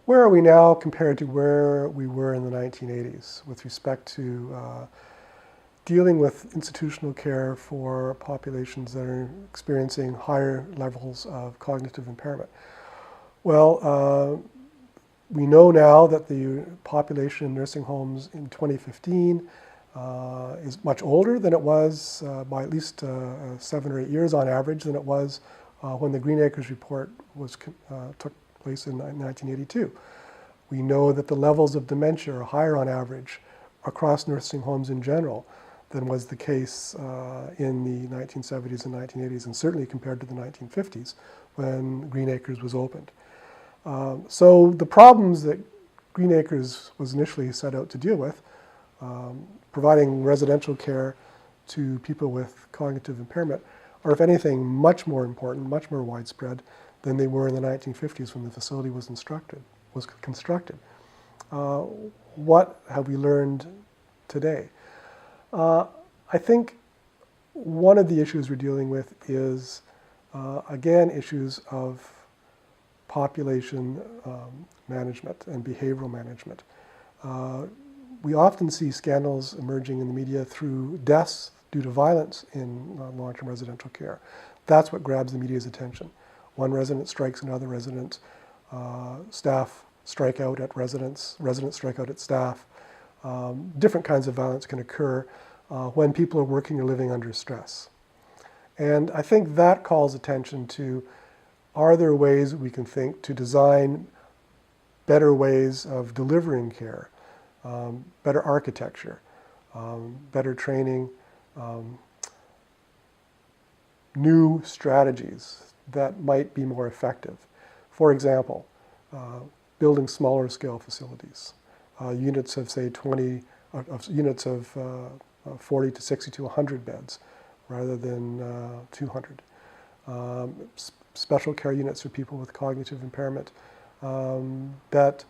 where are we now compared to where we were in the 1980s with respect to dealing with institutional care for populations that are experiencing higher levels of cognitive impairment? Well, we know now that the population in nursing homes in 2015 is much older than it was by at least 7 or 8 years on average than it was when the Green Acres report took place in 1982. We know that the levels of dementia are higher on average across nursing homes in general than was the case in the 1970s and 1980s, and certainly compared to the 1950s when Green Acres was opened. So the problems that Green Acres was initially set out to deal with, providing residential care to people with cognitive impairment, are, if anything, much more important, much more widespread than they were in the 1950s when the facility was constructed. What have we learned today? I think one of the issues we're dealing with is, again, issues of population management and behavioral management. We often see scandals emerging in the media through deaths due to violence in long-term residential care. That's what grabs the media's attention. One resident strikes another resident, staff strike out at residents strike out at staff. Different kinds of violence can occur when people are working or living under stress. And I think that calls attention to, are there ways we can think to design better ways of delivering care, better architecture, better training, new strategies that might be more effective. For example, building smaller scale facilities, units of say 20, units of 40 to 60 to 100 beds rather than 200. Special care units for people with cognitive impairment that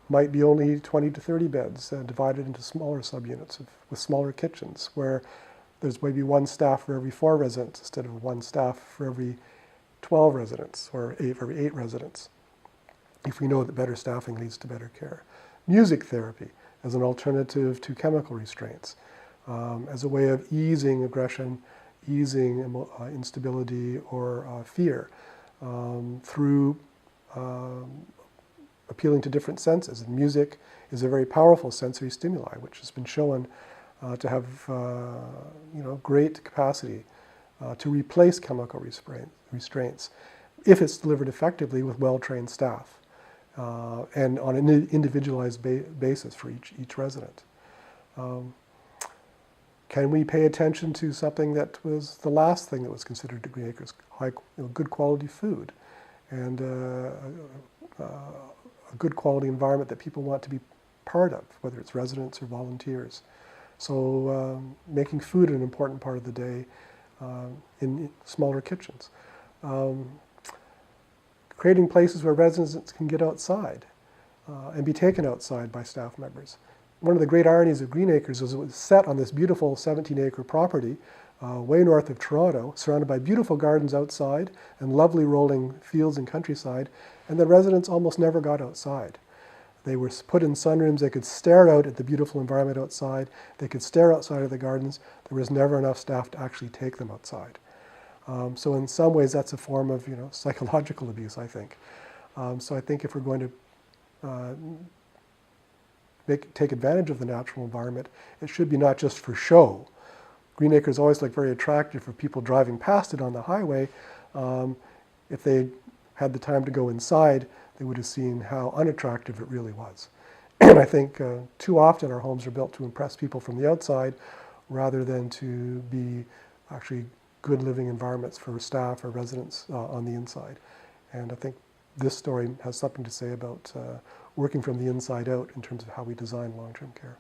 might be only 20 to 30 beds divided into smaller subunits with smaller kitchens where there's maybe one staff for every 4 residents instead of one staff for every 12 residents or every 8 residents, if we know that better staffing leads to better care. Music therapy as an alternative to chemical restraints, as a way of easing aggression, easing instability or fear through appealing to different senses. And music is a very powerful sensory stimuli, which has been shown to have great capacity to replace chemical restraints if it's delivered effectively with well-trained staff and on an individualized basis for each resident. Can we pay attention to something that was the last thing that was considered at Green Acres, good quality food and a good quality environment that people want to be part of, whether it's residents or volunteers. So making food an important part of the day in smaller kitchens. Creating places where residents can get outside and be taken outside by staff members. One of the great ironies of Green Acres is it was set on this beautiful 17-acre property way north of Toronto, surrounded by beautiful gardens outside and lovely rolling fields and countryside, and the residents almost never got outside. They were put in sunrooms. They could stare out at the beautiful environment outside. They could stare outside of the gardens. There was never enough staff to actually take them outside. So in some ways, that's a form of psychological abuse, I think. So I think if we're going to take advantage of the natural environment, it should be not just for show. Green Acres always look very attractive for people driving past it on the highway. If they had the time to go inside, they would have seen how unattractive it really was. And I think too often our homes are built to impress people from the outside rather than to be actually good living environments for staff or residents on the inside. And I think this story has something to say about working from the inside out in terms of how we design long-term care.